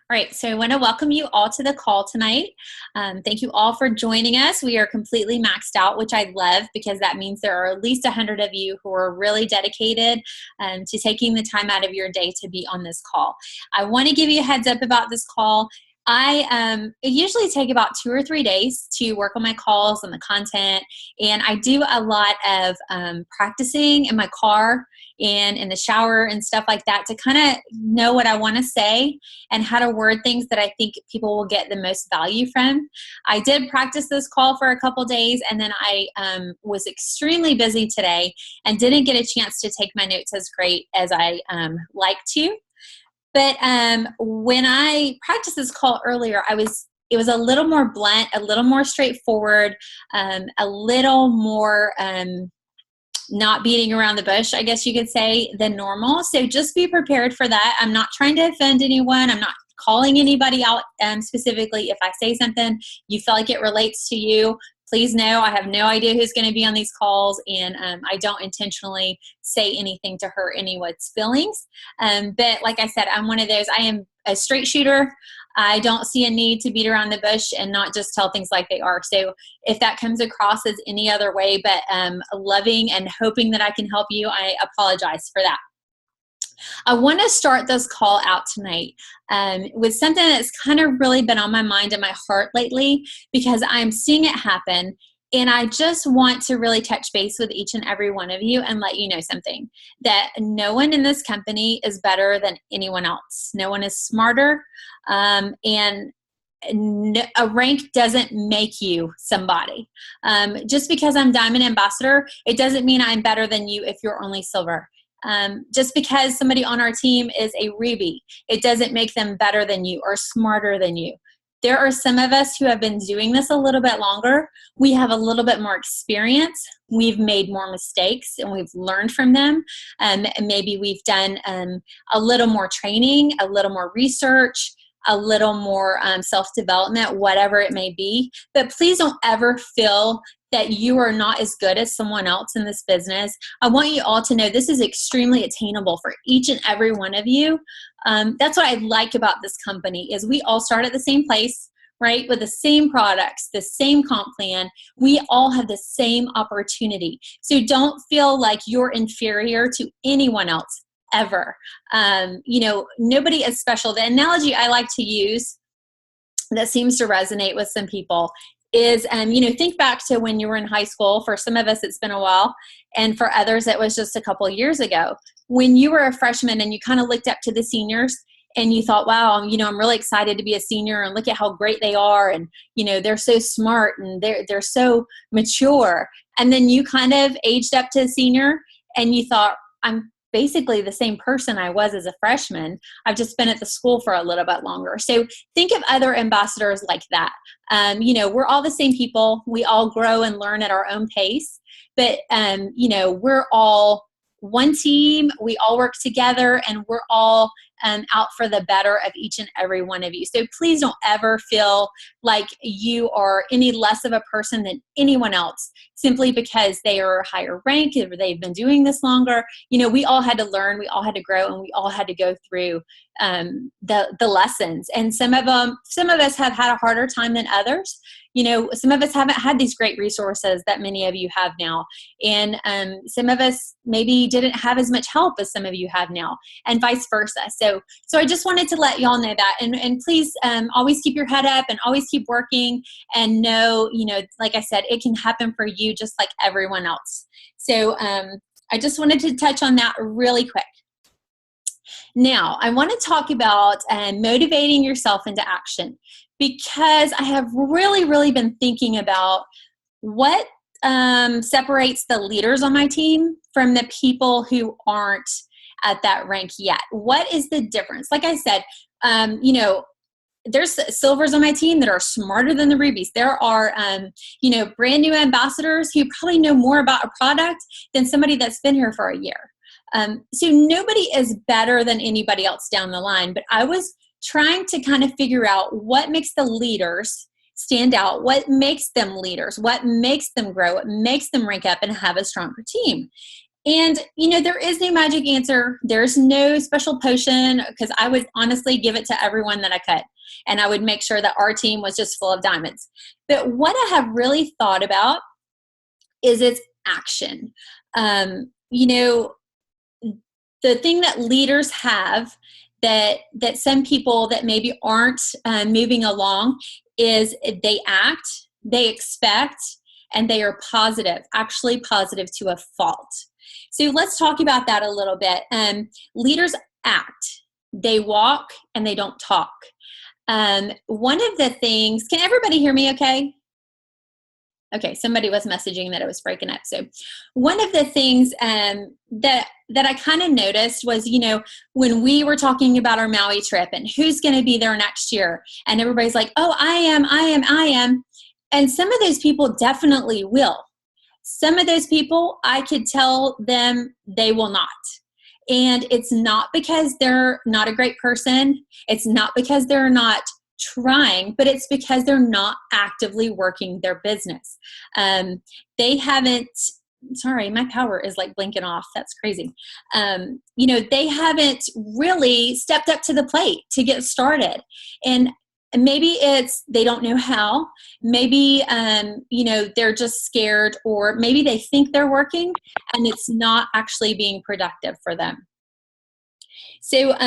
All right, so I want to welcome you all to the call tonight. Thank you all for joining us. We are completely maxed out, which I love because that means there are at least 100 of you who are really dedicated to taking the time out of your day to be on this call. I want to give you a heads up about this call. It usually take about 2 or 3 days to work on my calls and the content, and I do a lot of practicing in my car and in the shower and stuff like that to kind of know what I want to say and how to word things that I think people will get the most value from. I did practice this call for a couple days, and then I was extremely busy today and didn't get a chance to take my notes as great as I like to. But when I practiced this call earlier, it was a little more blunt, a little more straightforward, a little more not beating around the bush, I guess you could say, than normal. So just be prepared for that. I'm not trying to offend anyone. I'm not calling anybody out specifically. If I say something you feel like it relates to you, please know I have no idea who's going to be on these calls, and I don't intentionally say anything to hurt anyone's feelings. But like I said, I'm one of those. I am a straight shooter. I don't see a need to beat around the bush and not just tell things like they are. So if that comes across as any other way but loving and hoping that I can help you, I apologize for that. I want to start this call out tonight with something that's kind of really been on my mind and my heart lately because I'm seeing it happen. And I just want to really touch base with each and every one of you and let you know something, that no one in this company is better than anyone else. No one is smarter. And a rank doesn't make you somebody. Just because I'm Diamond Ambassador, it doesn't mean I'm better than you if you're only Silver. Just because somebody on our team is a Ruby, it doesn't make them better than you or smarter than you. There are some of us who have been doing this a little bit longer. We have a little bit more experience. We've made more mistakes and we've learned from them. And maybe we've done a little more training, a little more research, a little more self-development, whatever it may be. But please don't ever feel that you are not as good as someone else in this business. I want you all to know this is extremely attainable for each and every one of you. That's what I like about this company is we all start at the same place, right? With the same products, the same comp plan. We all have the same opportunity. So don't feel like you're inferior to anyone else ever. Nobody is special. The analogy I like to use that seems to resonate with some people is, think back to when you were in high school. For some of us, it's been a while. And for others, it was just a couple of years ago. When you were a freshman and you kind of looked up to the seniors and you thought, wow, I'm really excited to be a senior and look at how great they are. And, they're so smart and they're so mature. And then you kind of aged up to a senior and you thought, I'm basically the same person I was as a freshman. I've just been at the school for a little bit longer. So think of other ambassadors like that. We're all the same people. We all grow and learn at our own pace. But, we're all one team. We all work together and we're all out for the better of each and every one of you. So please don't ever feel like you are any less of a person than anyone else simply because they are higher rank or they've been doing this longer. We all had to learn, we all had to grow, and we all had to go through the lessons. And some of us have had a harder time than others. Some of us haven't had these great resources that many of you have now. And some of us maybe didn't have as much help as some of you have now, and vice versa. So I just wanted to let y'all know that. And please always keep your head up and always keep working and know, like I said, it can happen for you just like everyone else. So I just wanted to touch on that really quick. Now, I want to talk about motivating yourself into action, because I have really, really been thinking about what separates the leaders on my team from the people who aren't at that rank yet. What is the difference? Like I said, there's Silvers on my team that are smarter than the Rubies. There are, brand new ambassadors who probably know more about a product than somebody that's been here for a year. So nobody is better than anybody else down the line, but I was trying to kind of figure out what makes the leaders stand out, what makes them leaders, what makes them grow, what makes them rank up and have a stronger team. And, there is no magic answer. There's no special potion, because I would honestly give it to everyone that I could. And I would make sure that our team was just full of diamonds. But what I have really thought about is its action. You know, the thing that leaders have that some people that maybe aren't moving along is they act, they expect, and they are positive, actually positive to a fault. So let's talk about that a little bit. Leaders act, they walk, and they don't talk. One of the things, can everybody hear me okay? Okay, somebody was messaging that it was breaking up. So one of the things that I kind of noticed was, when we were talking about our Maui trip and who's going to be there next year, and everybody's like, oh, I am. And some of those people definitely will. Some of those people, I could tell them they will not. And it's not because they're not a great person. It's not because they're not trying, but it's because they're not actively working their business. They haven't, sorry, my power is like blinking off. That's crazy. They haven't really stepped up to the plate to get started. And maybe it's they don't know how. Maybe, they're just scared, or maybe they think they're working and it's not actually being productive for them. So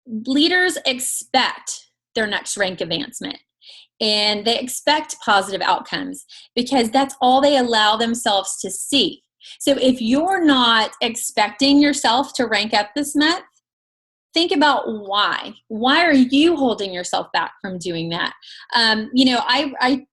leaders expect their next rank advancement, and they expect positive outcomes because that's all they allow themselves to see. So if you're not expecting yourself to rank up this month, think about why. Why are you holding yourself back from doing that? I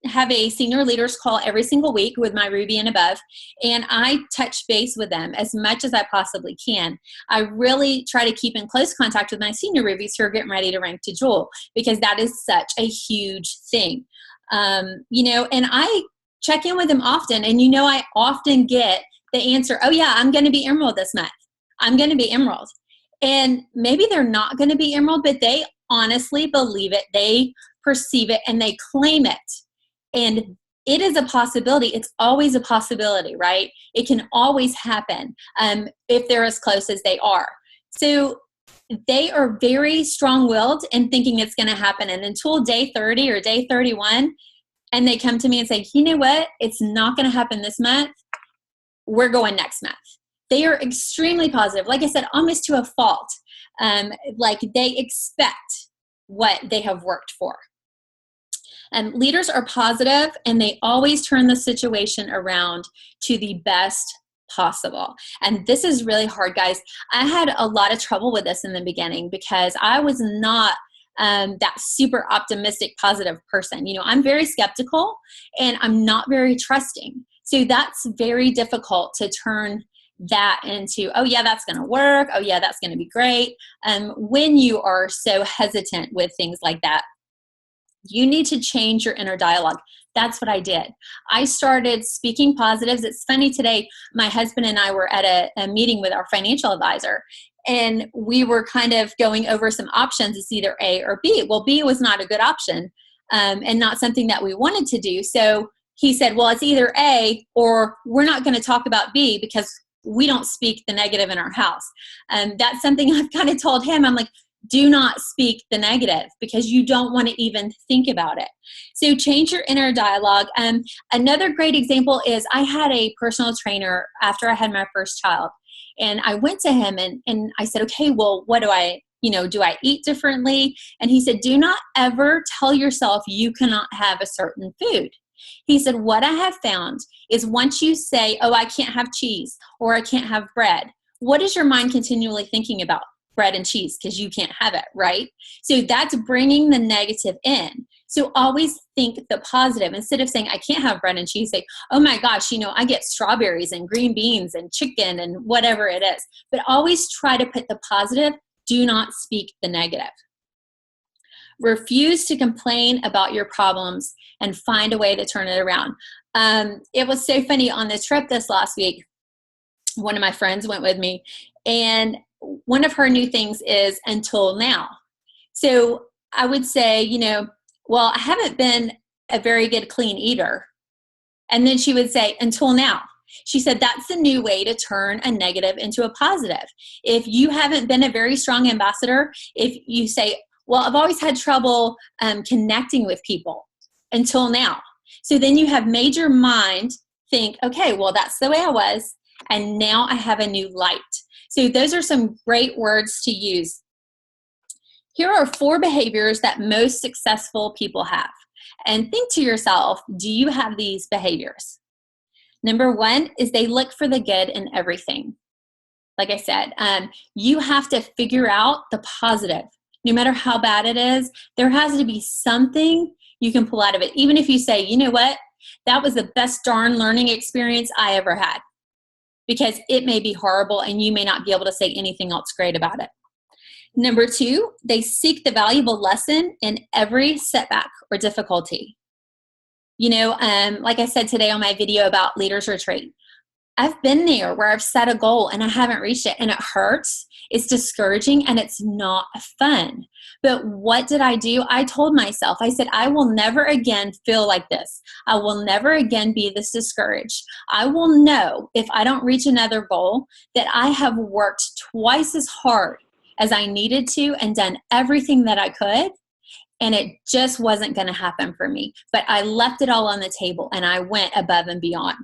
have a senior leaders call every single week with my Ruby and above, and I touch base with them as much as I possibly can. I really try to keep in close contact with my senior Rubies who are getting ready to rank to Jewel, because that is such a huge thing. And I check in with them often, and I often get the answer, oh yeah, I'm going to be Emerald this month. I'm going to be Emerald. And maybe they're not going to be Emerald, but they honestly believe it. They perceive it and they claim it. And it is a possibility. It's always a possibility, right? It can always happen if they're as close as they are. So they are very strong-willed in thinking it's going to happen. And until day 30 or day 31, and they come to me and say, you know what? It's not going to happen this month. We're going next month. They are extremely positive. Like I said, almost to a fault. Like they expect what they have worked for. Leaders are positive, and they always turn the situation around to the best possible. And this is really hard, guys. I had a lot of trouble with this in the beginning because I was not that super optimistic, positive person. I'm very skeptical and I'm not very trusting. So that's very difficult to turn that into, oh yeah, that's going to work. Oh yeah, that's going to be great. When you are so hesitant with things like that, you need to change your inner dialogue. That's what I did. I started speaking positives. It's funny, today, my husband and I were at a meeting with our financial advisor, and we were kind of going over some options. It's either A or B. Well, B was not a good option and not something that we wanted to do. So he said, well, it's either A or we're not going to talk about B because we don't speak the negative in our house. That's something I've kind of told him. I'm like, do not speak the negative because you don't want to even think about it. So change your inner dialogue. Another great example is I had a personal trainer after I had my first child. And I went to him and I said, okay, well, what do I eat differently? And he said, do not ever tell yourself you cannot have a certain food. He said, what I have found is once you say, oh, I can't have cheese or I can't have bread, what is your mind continually thinking about? Bread and cheese, because you can't have it, right? So that's bringing the negative in. So always think the positive. Instead of saying, I can't have bread and cheese, say, oh my gosh, I get strawberries and green beans and chicken and whatever it is. But always try to put the positive. Do not speak the negative. Refuse to complain about your problems and find a way to turn it around. It was so funny on the trip this last week. One of my friends went with me, and one of her new things is until now. So I would say, well, I haven't been a very good clean eater. And then she would say, until now. She said that's the new way to turn a negative into a positive. If you haven't been a very strong ambassador, if you say, well, I've always had trouble connecting with people until now. So then you have made your mind think, okay, well, that's the way I was, and now I have a new light. So those are some great words to use. Here are 4 behaviors that most successful people have. And think to yourself, do you have these behaviors? Number 1 is they look for the good in everything. Like I said, you have to figure out the positive. No matter how bad it is, there has to be something you can pull out of it. Even if you say, you know what, that was the best darn learning experience I ever had. Because it may be horrible and you may not be able to say anything else great about it. Number 2, they seek the valuable lesson in every setback or difficulty. You know, like I said today on my video about Leaders Retreat, I've been there where I've set a goal and I haven't reached it, and it hurts. It's discouraging and it's not fun. But what did I do? I told myself, I said, I will never again feel like this. I will never again be this discouraged. I will know if I don't reach another goal that I have worked twice as hard as I needed to and done everything that I could. And it just wasn't going to happen for me. But I left it all on the table and I went above and beyond.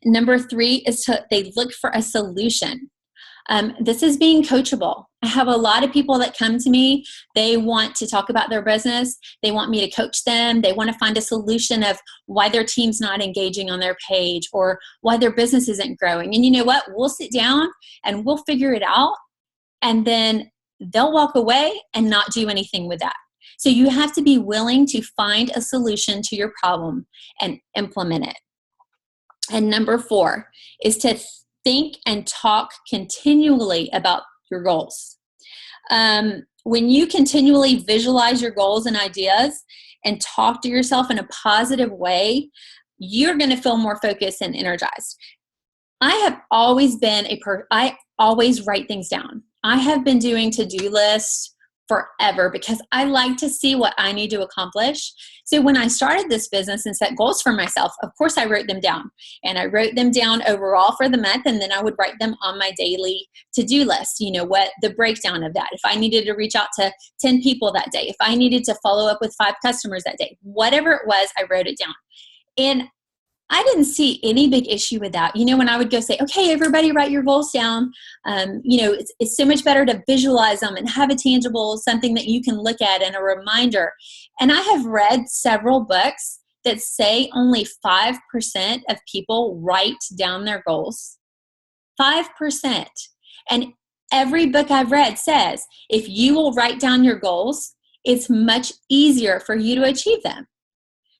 Number 3 is they look for a solution. This is being coachable. I have a lot of people that come to me. They want to talk about their business. They want me to coach them. They want to find a solution of why their team's not engaging on their page or why their business isn't growing. And you know what? We'll sit down and we'll figure it out. And then they'll walk away and not do anything with that. So you have to be willing to find a solution to your problem and implement it. And number 4 is to think and talk continually about your goals. When you continually visualize your goals and ideas and talk to yourself in a positive way, you're going to feel more focused and energized. I have always been I always write things down. I have been doing to-do lists forever because I like to see what I need to accomplish. So when I started this business and set goals for myself, of course I wrote them down. And I wrote them down overall for the month, and then I would write them on my daily to-do list. You know, what the breakdown of that. If I needed to reach out to 10 people that day, if I needed to follow up with 5 customers that day, whatever it was, I wrote it down. And I didn't see any big issue with that. You know, when I would go say, okay, everybody write your goals down, you know, it's so much better to visualize them and have a tangible, something that you can look at and a reminder. And I have read several books that say only 5% of people write down their goals. 5%. And every book I've read says, if you will write down your goals, it's much easier for you to achieve them.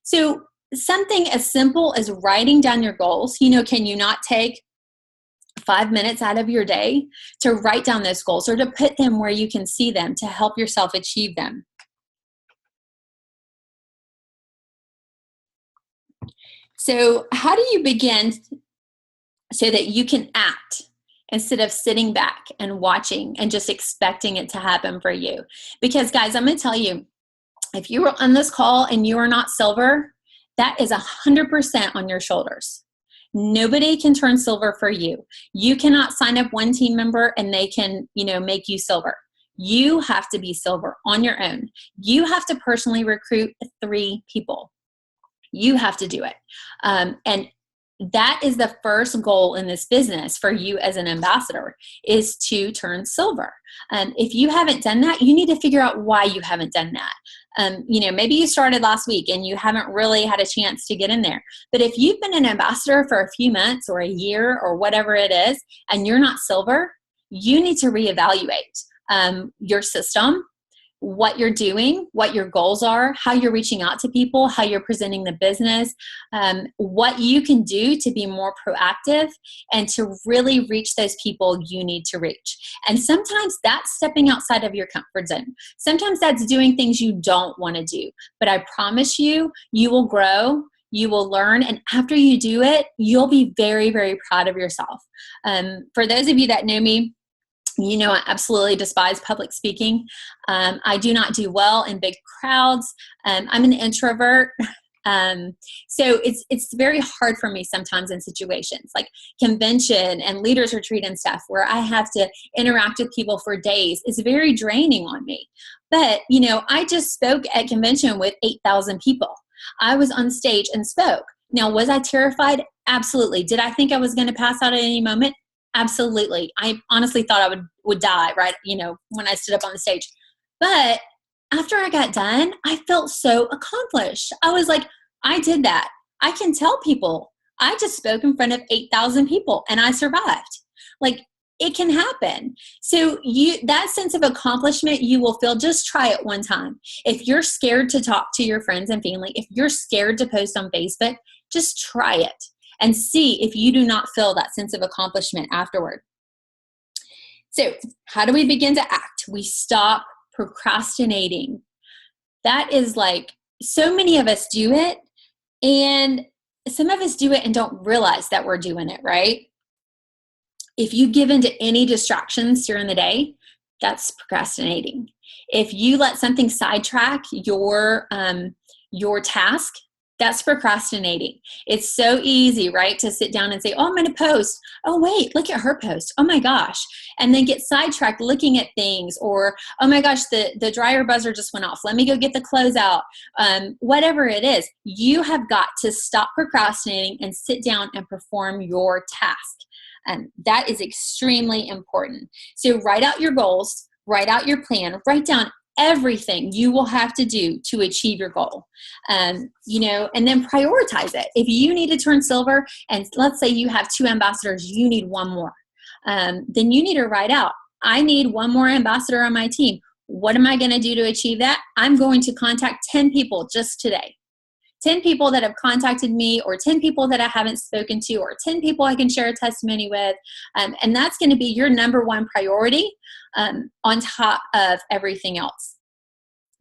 So something as simple as writing down your goals, you know, can you not take 5 minutes out of your day to write down those goals or to put them where you can see them to help yourself achieve them? So how do you begin so that you can act instead of sitting back and watching and just expecting it to happen for you? Because guys, I'm going to tell you, if you were on this call and you are not silver, that is 100% on your shoulders. Nobody can turn silver for you. You cannot sign up one team member and they can, you know, make you silver. You have to be silver on your own. You have to personally recruit 3 people. You have to do it. And that is the first goal in this business for you as an ambassador, is to turn silver. If you haven't done that, you need to figure out why you haven't done that. You know, maybe you started last week and you haven't really had a chance to get in there. But if you've been an ambassador for a few months or a year or whatever it is, and you're not silver, you need to reevaluate your system, what you're doing, what your goals are, how you're reaching out to people, how you're presenting the business, what you can do to be more proactive and to really reach those people you need to reach. And sometimes that's stepping outside of your comfort zone. Sometimes that's doing things you don't want to do. But I promise you, you will grow, you will learn, and after you do it, you'll be very, very proud of yourself. For those of you that know me, you know, I absolutely despise public speaking. I do not do well in big crowds. I'm an introvert. So it's very hard for me sometimes in situations like convention and leaders retreat and stuff where I have to interact with people for days. It's very draining on me. But, I just spoke at convention with 8,000 people. I was on stage and spoke. Now, was I terrified? Absolutely. Did I think I was going to pass out at any moment? Absolutely. I honestly thought I would die, right? When I stood up on the stage. But after I got done, I felt so accomplished. I was like, I did that. I can tell people I just spoke in front of 8,000 people and I survived. Like, it can happen. So that sense of accomplishment you will feel, just try it one time. If you're scared to talk to your friends and family, if you're scared to post on Facebook, just try it and see if you do not feel that sense of accomplishment afterward. So how do we begin to act? We stop procrastinating. That is like, so many of us do it, and some of us do it and don't realize that we're doing it, right? If you give into any distractions during the day, that's procrastinating. If you let something sidetrack your task, that's procrastinating. It's so easy, right, to sit down and say, oh, I'm going to post. Oh, wait, look at her post. Oh my gosh. And then get sidetracked looking at things, or, oh my gosh, the dryer buzzer just went off. Let me go get the clothes out. Whatever it is, you have got to stop procrastinating and sit down and perform your task. That is extremely important. So write out your goals, write out your plan, write down everything you will have to do to achieve your goal, and then prioritize it. If you need to turn silver, and let's say you have 2 ambassadors, you need 1 more, then you need to write out, I need 1 more ambassador on my team. What am I going to do to achieve that? I'm going to contact 10 people just today. 10 people that have contacted me, or 10 people that I haven't spoken to, or 10 people I can share a testimony with. And that's going to be your number 1 priority on top of everything else.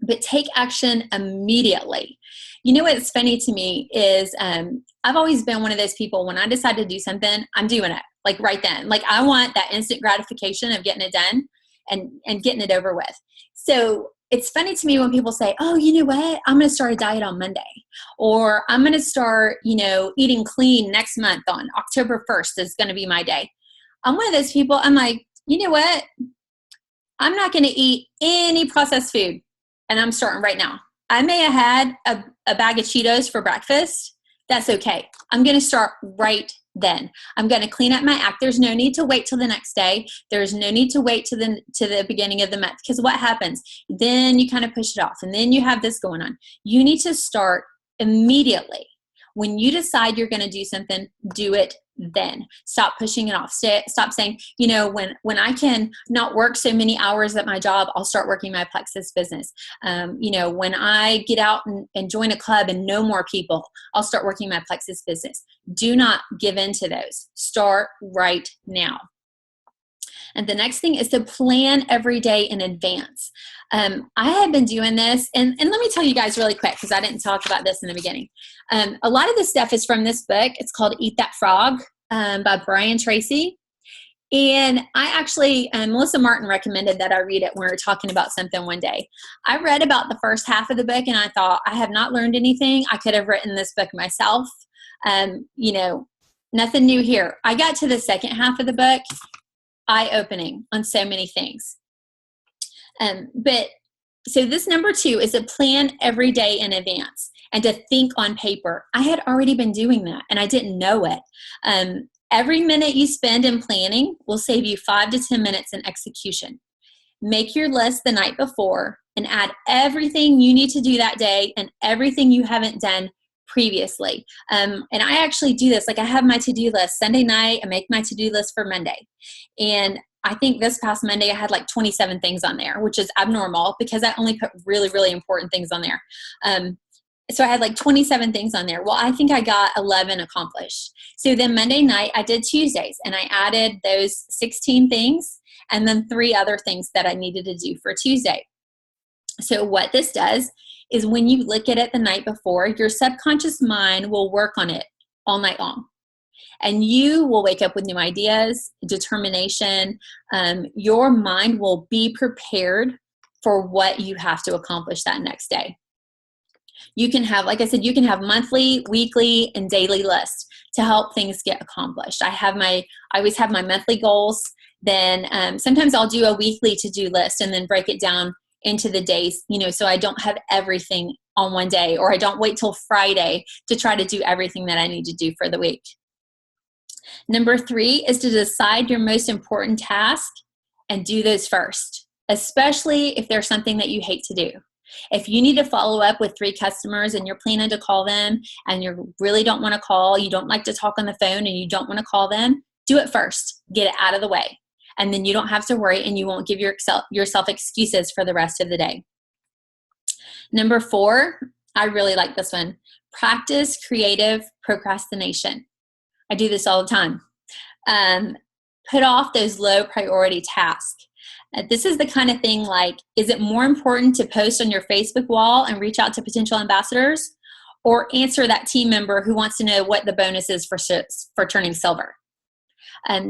But take action immediately. What's funny to me is I've always been one of those people, when I decide to do something, I'm doing it like right then. Like, I want that instant gratification of getting it done and getting it over with. So it's funny to me when people say, oh, you know what? I'm going to start a diet on Monday, or I'm going to start, eating clean next month on October 1st is going to be my day. I'm one of those people. I'm like, you know what? I'm not going to eat any processed food, and I'm starting right now. I may have had a bag of Cheetos for breakfast. That's okay. I'm going to start right then. I'm going to clean up my act. There's no need to wait till the next day. There's no need to wait to the beginning of the month, because what happens? Then you kind of push it off, and then you have this going on. You need to start immediately. When you decide you're going to do something, do it then. Stop pushing it off. Stop saying, when I can not work so many hours at my job, I'll start working my Plexus business. When I get out and join a club and know more people, I'll start working my Plexus business. Do not give in to those. Start right now. And the next thing is to plan every day in advance. I have been doing this, and let me tell you guys really quick, because I didn't talk about this in the beginning. A lot of this stuff is from this book. It's called Eat That Frog by Brian Tracy. And I actually, Melissa Martin recommended that I read it when we were talking about something one day. I read about the first half of the book, and I thought, I have not learned anything. I could have written this book myself. Nothing new here. I got to the second half of the book, eye-opening on so many things. So this number 2 is to plan every day in advance and to think on paper. I had already been doing that, and I didn't know it. Every minute you spend in planning will save you 5 to 10 minutes in execution. Make your list the night before and add everything you need to do that day and everything you haven't done previously. And I actually do this. Like, I have my to-do list Sunday night. I make my to-do list for Monday. And I think this past Monday I had like 27 things on there, which is abnormal because I only put really, really important things on there. So I had like 27 things on there. Well, I think I got 11 accomplished. So then Monday night I did Tuesdays, and I added those 16 things and then 3 other things that I needed to do for Tuesday. So what this does is when you look at it the night before, your subconscious mind will work on it all night long. And you will wake up with new ideas, determination. Your mind will be prepared for what you have to accomplish that next day. You can have, like I said, you can have monthly, weekly, and daily lists to help things get accomplished. I always have my monthly goals. Then sometimes I'll do a weekly to-do list and then break it down into the days, so I don't have everything on one day, or I don't wait till Friday to try to do everything that I need to do for the week. Number 3 is to decide your most important task and do those first, especially if there's something that you hate to do. If you need to follow up with 3 customers and you're planning to call them and you really don't want to call, you don't like to talk on the phone and you don't want to call them, do it first. Get it out of the way. And then you don't have to worry and you won't give yourself excuses for the rest of the day. Number 4, I really like this one. Practice creative procrastination. I do this all the time. Put off those low priority tasks. This is the kind of thing like, is it more important to post on your Facebook wall and reach out to potential ambassadors, or answer that team member who wants to know what the bonus is for turning silver?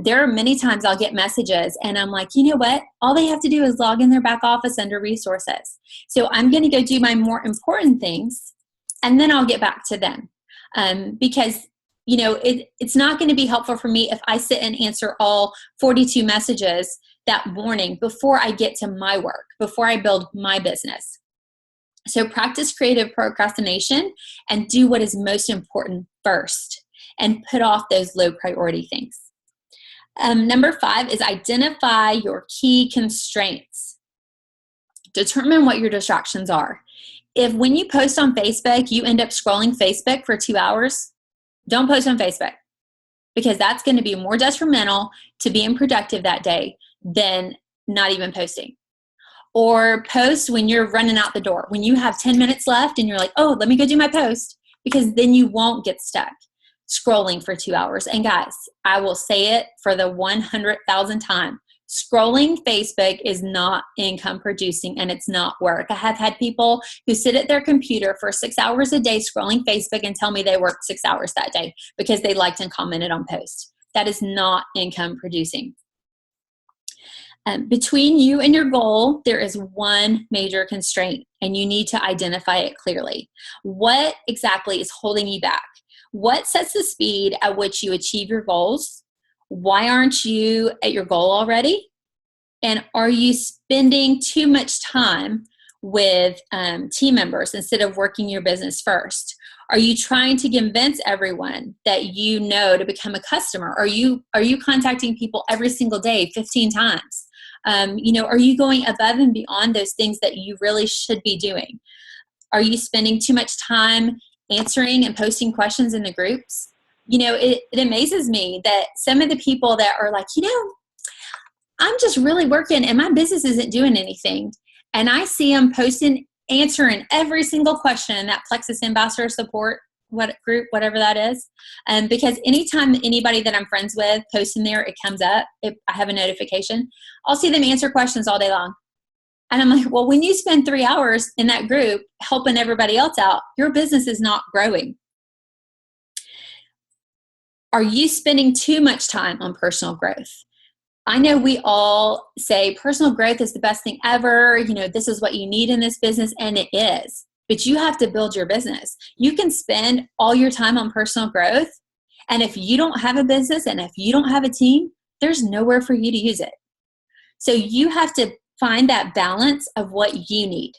There are many times I'll get messages and I'm like, you know what? All they have to do is log in their back office under resources. So I'm going to go do my more important things and then I'll get back to them. Because it's not going to be helpful for me if I sit and answer all 42 messages that morning before I get to my work, before I build my business. So practice creative procrastination and do what is most important first and put off those low priority things. Number 5 is identify your key constraints. Determine what your distractions are. If when you post on Facebook, you end up scrolling Facebook for 2 hours, don't post on Facebook, because that's going to be more detrimental to being productive that day than not even posting. Or post when you're running out the door, when you have 10 minutes left and you're like, oh, let me go do my post, because then you won't get stuck scrolling for 2 hours. And guys, I will say it for the 100,000th time. Scrolling Facebook is not income producing and it's not work. I have had people who sit at their computer for 6 hours a day scrolling Facebook and tell me they worked 6 hours that day because they liked and commented on posts. That is not income producing. Between you and your goal, there is one major constraint, and you need to identify it clearly. What exactly is holding you back? What sets the speed at which you achieve your goals? Why aren't you at your goal already? And are you spending too much time with team members instead of working your business first? Are you trying to convince everyone that you know to become a customer? Are you contacting people every single day 15 times? Are you going above and beyond those things that you really should be doing? Are you spending too much time answering and posting questions in the groups? It amazes me that some of the people that are like, I'm just really working and my business isn't doing anything. And I see them posting, answering every single question in that Plexus Ambassador Support group, whatever that is. Because anytime anybody that I'm friends with posts in there, it comes up. If I have a notification, I'll see them answer questions all day long. And I'm like, well, when you spend 3 hours in that group helping everybody else out, your business is not growing. Are you spending too much time on personal growth? I know we all say personal growth is the best thing ever. This is what you need in this business, and it is. But you have to build your business. You can spend all your time on personal growth, and if you don't have a business and if you don't have a team, there's nowhere for you to use it. So you have to find that balance of what you need.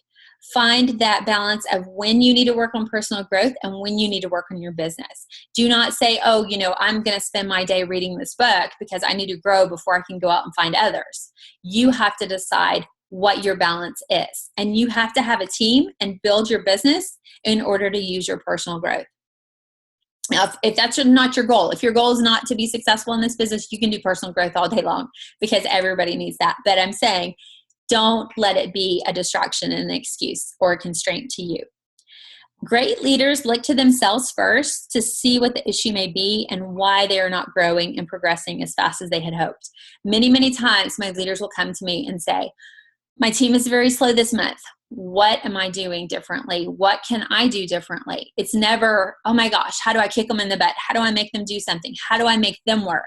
Find that balance of when you need to work on personal growth and when you need to work on your business. Do not say, oh, I'm going to spend my day reading this book because I need to grow before I can go out and find others. You have to decide what your balance is. And you have to have a team and build your business in order to use your personal growth. Now, if that's not your goal, if your goal is not to be successful in this business, you can do personal growth all day long because everybody needs that. But I'm saying, don't let it be a distraction and an excuse or a constraint to you. Great leaders look to themselves first to see what the issue may be and why they are not growing and progressing as fast as they had hoped. Many, many times my leaders will come to me and say, my team is very slow this month. What am I doing differently? What can I do differently? It's never, oh my gosh, how do I kick them in the butt? How do I make them do something? How do I make them work?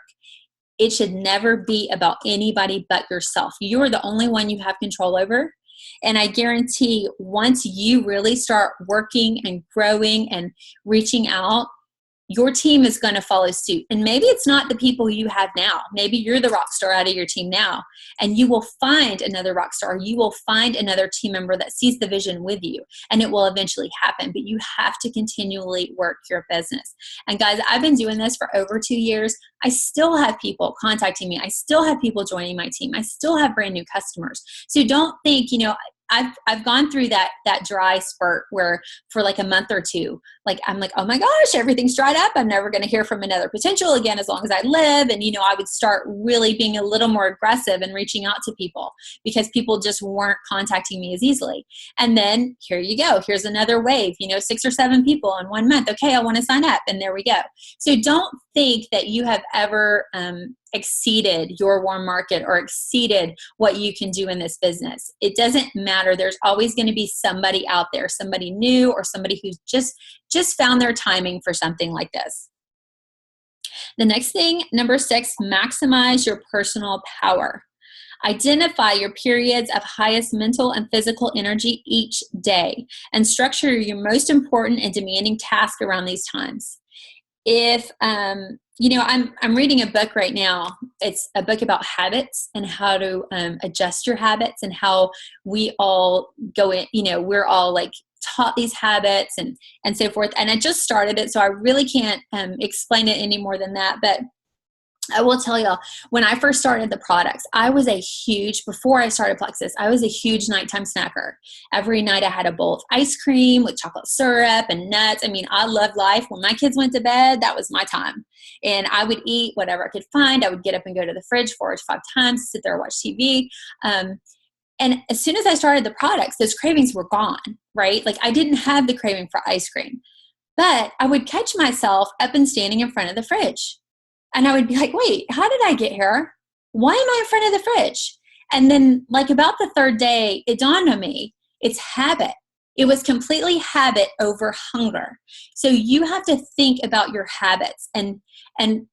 It should never be about anybody but yourself. You are the only one you have control over. And I guarantee once you really start working and growing and reaching out, your team is going to follow suit. And maybe it's not the people you have now. Maybe you're the rock star out of your team now, and you will find another rock star. You will find another team member that sees the vision with you, and it will eventually happen. But you have to continually work your business. And guys, I've been doing this for over 2 years. I still have people contacting me. I still have people joining my team. I still have brand new customers. So don't think, I've gone through that dry spurt where for like a month or two, like I'm like, oh my gosh, everything's dried up. I'm never going to hear from another potential again as long as I live. And, I would start really being a little more aggressive and reaching out to people because people just weren't contacting me as easily. And then here you go. Here's another wave, 6 or 7 people in 1 month. Okay, I want to sign up. And there we go. So don't think that you have ever exceeded your warm market or exceeded what you can do in this business. It doesn't matter. There's always going to be somebody out there, somebody new or somebody who's just found their timing for something like this. The next thing, number 6, maximize your personal power. Identify your periods of highest mental and physical energy each day and structure your most important and demanding task around these times. If I'm reading a book right now. It's a book about habits and how to adjust your habits and how we all go in, we're all like taught these habits and so forth. And I just started it, so I really can't explain it any more than that. But I will tell y'all, when I first started the products, before I started Plexus, I was a huge nighttime snacker. Every night I had a bowl of ice cream with chocolate syrup and nuts. I mean, I loved life. When my kids went to bed, that was my time. And I would eat whatever I could find. I would get up and go to the fridge 4 or 5 times, sit there and watch TV. And as soon as I started the products, those cravings were gone, right? Like I didn't have the craving for ice cream. But I would catch myself up and standing in front of the fridge. And I would be like, wait, how did I get here? Why am I in front of the fridge? And then like about the 3rd day, it dawned on me, it's habit. It was completely habit over hunger. So you have to think about your habits and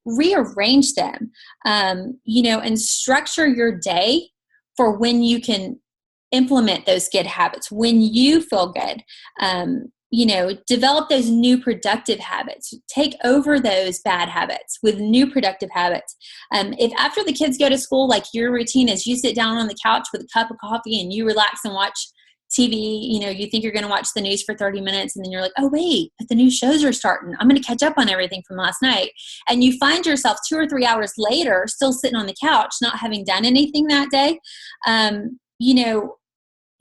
rearrange them, and structure your day for when you can implement those good habits, when you feel good. Develop those new productive habits. Take over those bad habits with new productive habits. If after the kids go to school, like your routine is you sit down on the couch with a cup of coffee and you relax and watch TV, you think you're going to watch the news for 30 minutes and then you're like, oh wait, but the new shows are starting. I'm going to catch up on everything from last night. And you find yourself 2 or 3 hours later, still sitting on the couch, not having done anything that day.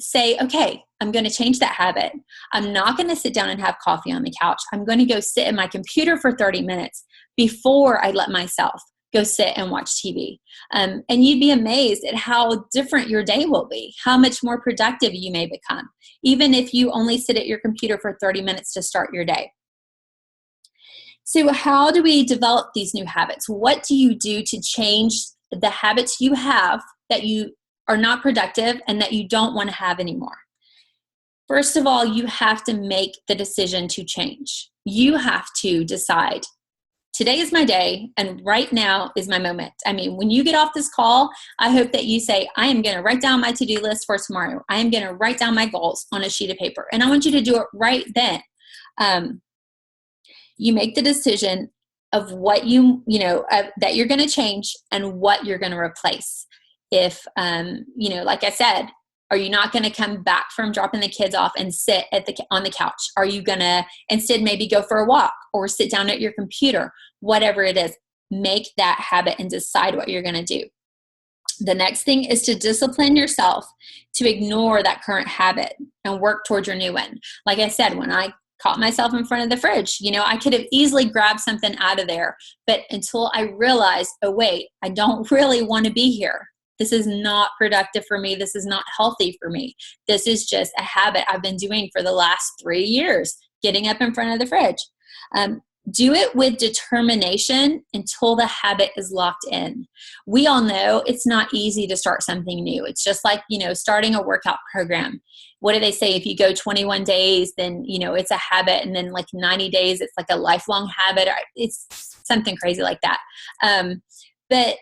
Say, okay, I'm going to change that habit. I'm not going to sit down and have coffee on the couch. I'm going to go sit at my computer for 30 minutes before I let myself go sit and watch TV. And you'd be amazed at how different your day will be, how much more productive you may become, even if you only sit at your computer for 30 minutes to start your day. So how do we develop these new habits? What do you do to change the habits you have that you are not productive and that you don't want to have anymore? First of all, you have to make the decision to change. You have to decide, today is my day and right now is my moment. I mean, when you get off this call, I hope that you say, I am going to write down my to-do list for tomorrow. I am going to write down my goals on a sheet of paper. And I want you to do it right then. You make the decision of what that you're going to change and what you're going to replace. If, like I said, are you not going to come back from dropping the kids off and sit on the couch? Are you going to instead maybe go for a walk or sit down at your computer? Whatever it is, make that habit and decide what you're going to do. The next thing is to discipline yourself to ignore that current habit and work towards your new one. Like I said, when I caught myself in front of the fridge, I could have easily grabbed something out of there, but until I realized, oh wait, I don't really want to be here. This is not productive for me. This is not healthy for me. This is just a habit I've been doing for the last 3 years, getting up in front of the fridge. Do it with determination until the habit is locked in. We all know it's not easy to start something new. It's just like, starting a workout program. What do they say? If you go 21 days, then, it's a habit. And then like 90 days, it's like a lifelong habit. It's something crazy like that. But,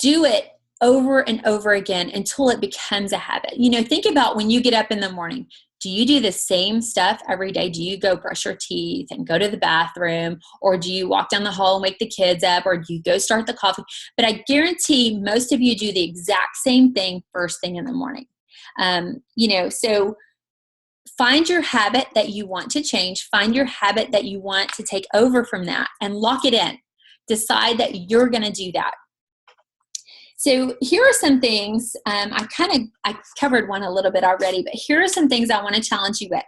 do it over and over again until it becomes a habit. Think about when you get up in the morning. Do you do the same stuff every day? Do you go brush your teeth and go to the bathroom? Or do you walk down the hall and wake the kids up? Or do you go start the coffee? But I guarantee most of you do the exact same thing first thing in the morning. So find your habit that you want to change. Find your habit that you want to take over from that and lock it in. Decide that you're going to do that. So here are some things, I covered one a little bit already, but here are some things I want to challenge you with.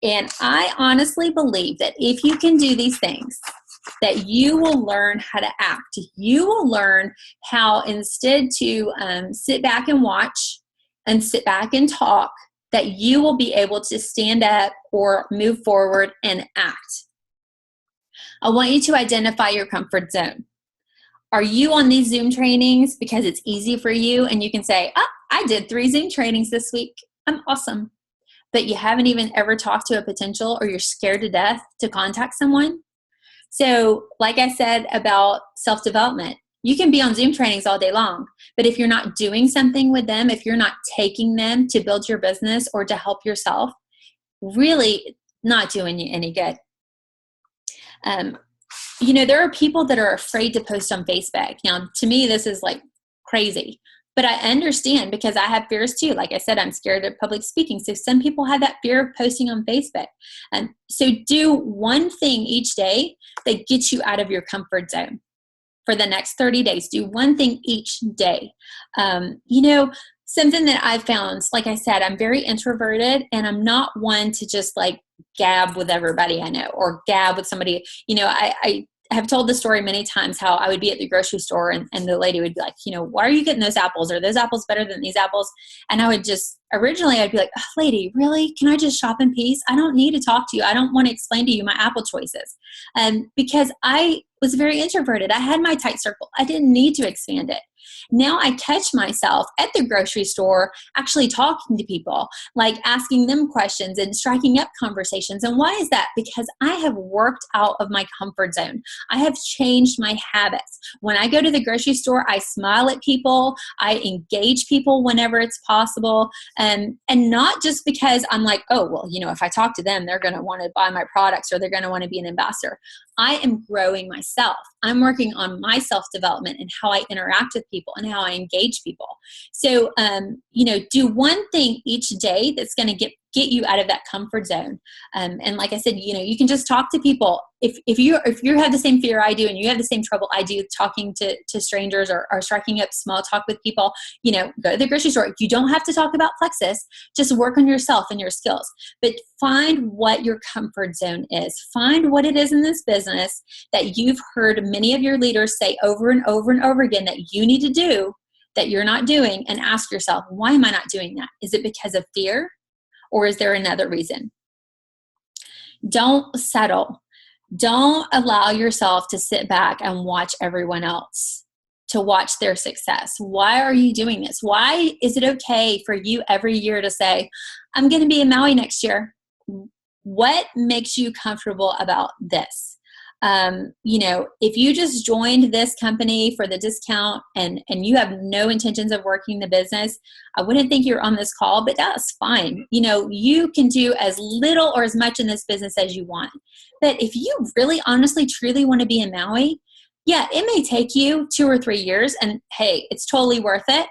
And I honestly believe that if you can do these things, that you will learn how to act. You will learn how instead to sit back and watch and sit back and talk, that you will be able to stand up or move forward and act. I want you to identify your comfort zone. Are you on these Zoom trainings because it's easy for you and you can say, I did 3 Zoom trainings this week. I'm awesome. But you haven't even ever talked to a potential, or you're scared to death to contact someone? So like I said about self-development, you can be on Zoom trainings all day long, but if you're not doing something with them, if you're not taking them to build your business or to help yourself, really not doing you any good. There are people that are afraid to post on Facebook. Now, to me, this is like crazy, but I understand because I have fears too. Like I said, I'm scared of public speaking. So some people have that fear of posting on Facebook. So do one thing each day that gets you out of your comfort zone for the next 30 days. Do one thing each day. Something that I've found, like I said, I'm very introverted and I'm not one to just like gab with everybody I know or gab with somebody. I have told the story many times how I would be at the grocery store and the lady would be like, why are you getting those apples? Are those apples better than these apples? And I would originally I'd be like, lady, really? Can I just shop in peace? I don't need to talk to you. I don't want to explain to you my apple choices. Because I was very introverted. I had my tight circle. I didn't need to expand it. Now I catch myself at the grocery store actually talking to people, like asking them questions and striking up conversations. And why is that? Because I have worked out of my comfort zone. I have changed my habits. When I go to the grocery store, I smile at people. I engage people whenever it's possible. And not just because I'm like, if I talk to them, they're going to want to buy my products or they're going to want to be an ambassador. I am growing myself. I'm working on my self-development and how I interact with people and how I engage people. So, do one thing each day that's going to get you out of that comfort zone. And like I said, you can just talk to people. If you have the same fear I do and you have the same trouble I do talking to strangers or striking up small talk with people, go to the grocery store. You don't have to talk about Plexus. Just work on yourself and your skills. But find what your comfort zone is. Find what it is in this business that you've heard many of your leaders say over and over and over again that you need to do that you're not doing, and ask yourself, why am I not doing that? Is it because of fear? Or is there another reason? Don't settle. Don't allow yourself to sit back and watch everyone else, to watch their success. Why are you doing this? Why is it okay for you every year to say, I'm going to be in Maui next year? What makes you comfortable about this? If you just joined this company for the discount and you have no intentions of working the business, I wouldn't think you're on this call, but that's fine. You can do as little or as much in this business as you want. But if you really, honestly, truly want to be in Maui, yeah, it may take you 2 or 3 years, and hey, it's totally worth it.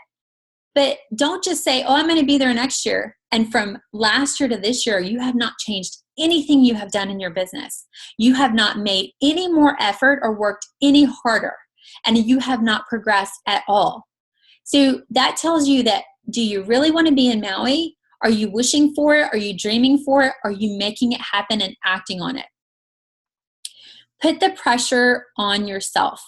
But don't just say, I'm going to be there next year. And from last year to this year, you have not changed anything you have done in your business. You have not made any more effort or worked any harder, and you have not progressed at all. So that tells you that, do you really want to be in Maui? Are you wishing for it? Are you dreaming for it? Are you making it happen and acting on it? Put the pressure on yourself.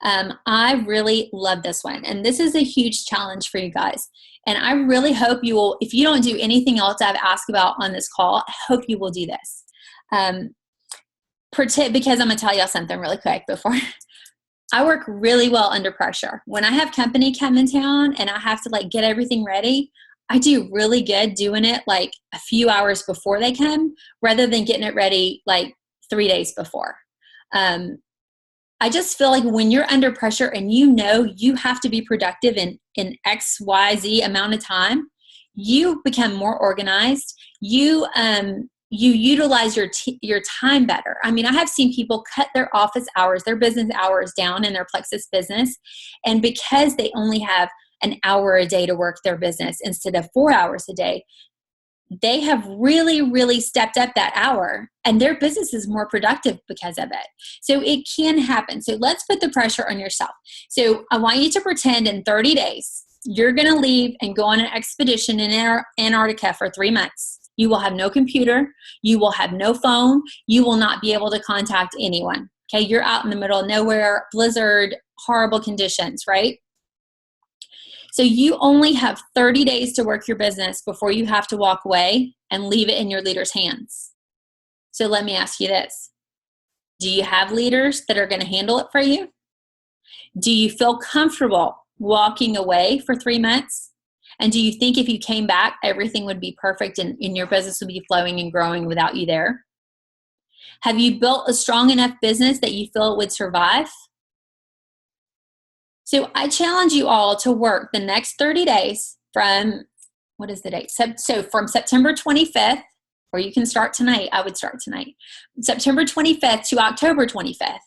I really love this one. And this is a huge challenge for you guys. And I really hope you will, if you don't do anything else I've asked about on this call, I hope you will do this. Because I'm going to tell y'all something really quick before. I work really well under pressure. When I have company come in town and I have to get everything ready, I do really good doing it a few hours before they come rather than getting it ready 3 days before. I just feel like when you're under pressure and you know you have to be productive in X, Y, Z amount of time, you become more organized. You utilize your time better. I mean, I have seen people cut their office hours, their business hours down in their Plexus business, and because they only have an hour a day to work their business instead of 4 hours a day, they have really, really stepped up that hour, and their business is more productive because of it. So it can happen. So let's put the pressure on yourself. So I want you to pretend in 30 days, you're going to leave and go on an expedition in Antarctica for 3 months. You will have no computer. You will have no phone. You will not be able to contact anyone. Okay. You're out in the middle of nowhere, blizzard, horrible conditions, right? So you only have 30 days to work your business before you have to walk away and leave it in your leader's hands. So let me ask you this. Do you have leaders that are going to handle it for you? Do you feel comfortable walking away for 3 months? And do you think if you came back, everything would be perfect and your business would be flowing and growing without you there? Have you built a strong enough business that you feel it would survive? So I challenge you all to work the next 30 days from, what is the date? So from September 25th, or you can start tonight. I would start tonight. September 25th to October 25th.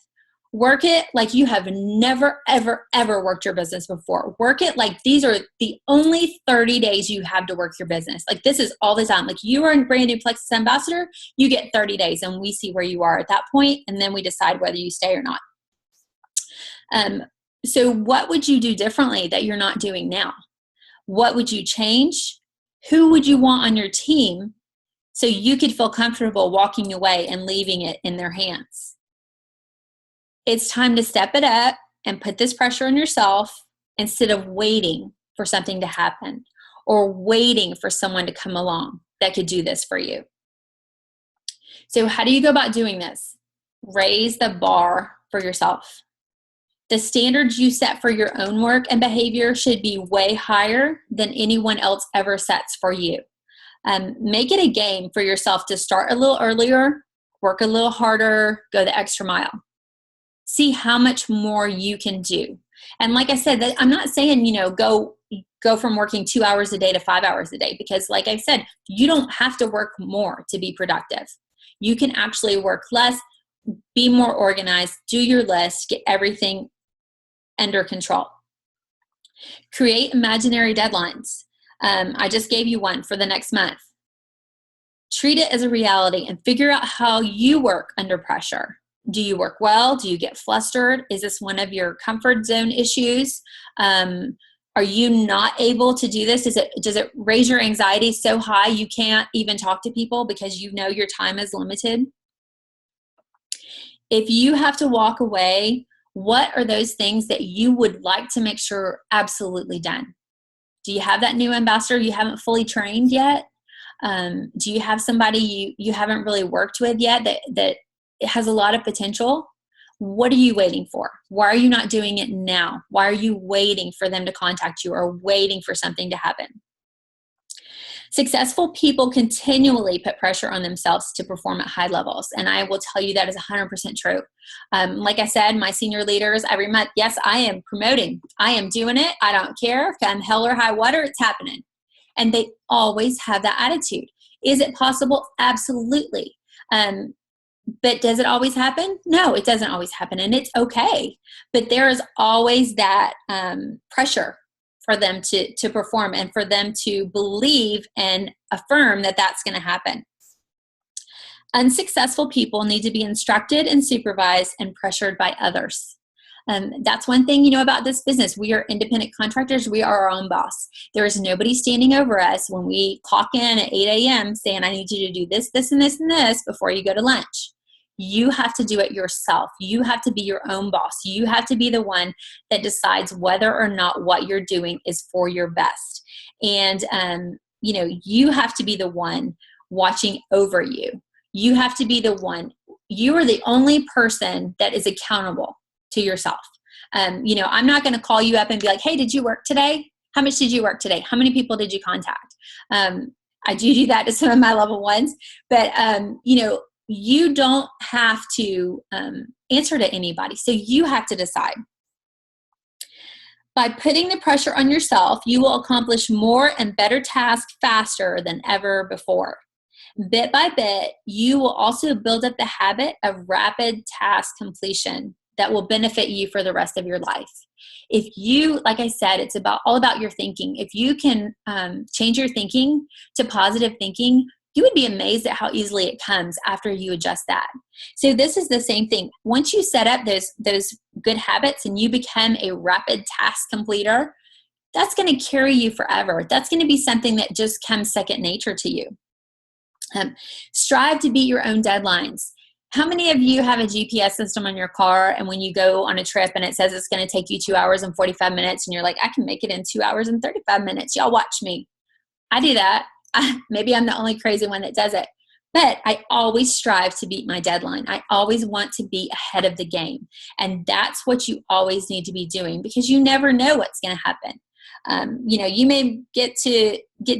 Work it like you have never, ever, ever worked your business before. Work it like these are the only 30 days you have to work your business. Like this is all the time. Like you are a brand new Plexus ambassador, you get 30 days and we see where you are at that point, and then we decide whether you stay or not. So what would you do differently that you're not doing now? What would you change? Who would you want on your team so you could feel comfortable walking away and leaving it in their hands? It's time to step it up and put this pressure on yourself instead of waiting for something to happen or waiting for someone to come along that could do this for you. So how do you go about doing this? Raise the bar for yourself. The standards you set for your own work and behavior should be way higher than anyone else ever sets for you. Make it a game for yourself to start a little earlier, work a little harder, go the extra mile. See how much more you can do. And like I said, that I'm not saying, go from working 2 hours a day to 5 hours a day, because like I said, you don't have to work more to be productive. You can actually work less, be more organized, do your list, get everything under control. Create imaginary deadlines. I just gave you one for the next month. Treat it as a reality and figure out how you work under pressure. Do you work well? Do you get flustered? Is this one of your comfort zone issues? Are you not able to do this? Does it raise your anxiety so high you can't even talk to people because you know your time is limited? If you have to walk away, what are those things that you would like to make sure are absolutely done? Do you have that new ambassador you haven't fully trained yet? Do you have somebody you haven't really worked with yet that it has a lot of potential? What are you waiting for? Why are you not doing it now? Why are you waiting for them to contact you or waiting for something to happen? Successful people continually put pressure on themselves to perform at high levels. And I will tell you that is 100% true. Like I said, my senior leaders, every month, yes, I am promoting. I am doing it. I don't care. If I'm hell or high water, it's happening. And they always have that attitude. Is it possible? Absolutely. But does it always happen? No, it doesn't always happen, and it's okay. But there is always that pressure for them to perform and for them to believe and affirm that that's going to happen. Unsuccessful people need to be instructed and supervised and pressured by others. That's one thing, about this business. We are independent contractors. We are our own boss. There is nobody standing over us when we clock in at 8 a.m. saying, I need you to do this, this, and this, and this before you go to lunch. You have to do it yourself. You have to be your own boss. You have to be the one that decides whether or not what you're doing is for your best. And, you have to be the one watching over you. You have to be the one. You are the only person that is accountable to yourself. I'm not going to call you up and be like, hey, did you work today? How much did you work today? How many people did you contact? I do that to some of my level ones, but, you don't have to answer to anybody. So you have to decide. By putting the pressure on yourself, you will accomplish more and better tasks faster than ever before. Bit by bit, you will also build up the habit of rapid task completion that will benefit you for the rest of your life. If you, like I said, it's all about your thinking. If you can change your thinking to positive thinking, you would be amazed at how easily it comes after you adjust that. So this is the same thing. Once you set up those good habits and you become a rapid task completer, that's going to carry you forever. That's going to be something that just comes second nature to you. Strive to beat your own deadlines. How many of you have a GPS system on your car, and when you go on a trip and it says it's going to take you 2 hours and 45 minutes and you're like, I can make it in 2 hours and 35 minutes. Y'all watch me. I do that. Maybe I'm the only crazy one that does it. But I always strive to beat my deadline. I always want to be ahead of the game. And that's what you always need to be doing, because you never know what's going to happen. You may get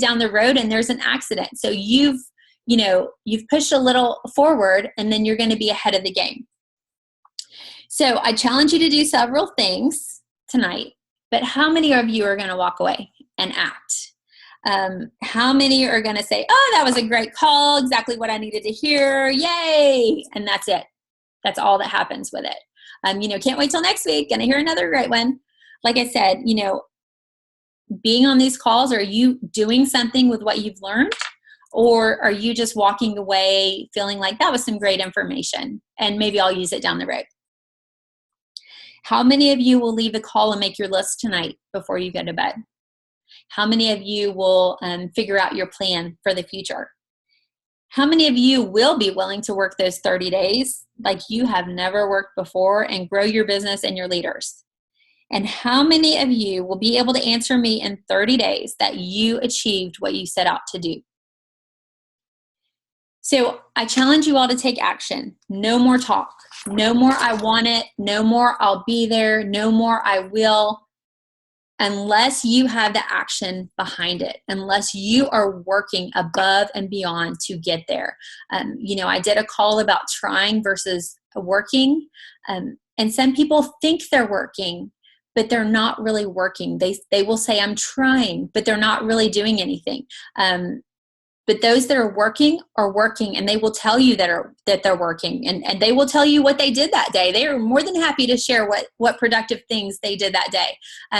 down the road and there's an accident. So you've pushed a little forward, and then you're going to be ahead of the game. So I challenge you to do several things tonight, but how many of you are going to walk away and act? How many are going to say, oh, that was a great call, exactly what I needed to hear, yay, and that's it. That's all that happens with it. Can't wait till next week, going to hear another great one. Like I said, being on these calls, are you doing something with what you've learned? Or are you just walking away feeling like that was some great information and maybe I'll use it down the road? How many of you will leave the call and make your list tonight before you go to bed? How many of you will figure out your plan for the future? How many of you will be willing to work those 30 days like you have never worked before and grow your business and your leaders? And how many of you will be able to answer me in 30 days that you achieved what you set out to do? So I challenge you all to take action. No more talk. No more I want it. No more I'll be there. No more I will. Unless you have the action behind it, unless you are working above and beyond to get there. I did a call about trying versus working. And some people think they're working, but they're not really working. They will say, I'm trying, but they're not really doing anything. But those that are working, and they will tell you that they're working, and they will tell you what they did that day. They are more than happy to share what productive things they did that day,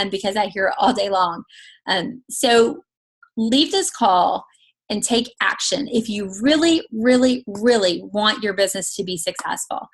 because I hear it all day long. So leave this call and take action if you really, really, really want your business to be successful.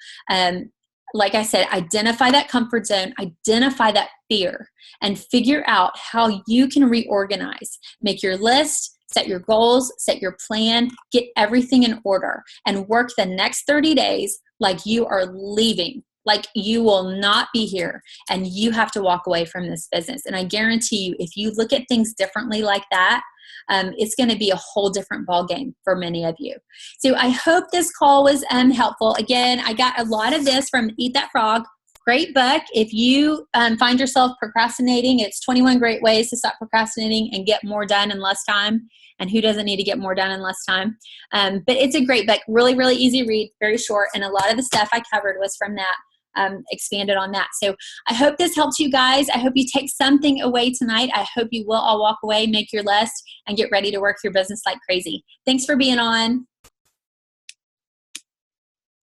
Like I said, identify that comfort zone, identify that fear, and figure out how you can reorganize. Make your list, set your goals, set your plan, get everything in order, and work the next 30 days like you are leaving, like you will not be here, and you have to walk away from this business. And I guarantee you, if you look at things differently like that, it's going to be a whole different ballgame for many of you. So I hope this call was helpful. Again, I got a lot of this from Eat That Frog. Great book. If you find yourself procrastinating, it's 21 great ways to stop procrastinating and get more done in less time. And who doesn't need to get more done in less time? But it's a great book. Really, really easy read, very short. And a lot of the stuff I covered was from that, expanded on that. So I hope this helps you guys. I hope you take something away tonight. I hope you will all walk away, make your list, and get ready to work your business like crazy. Thanks for being on.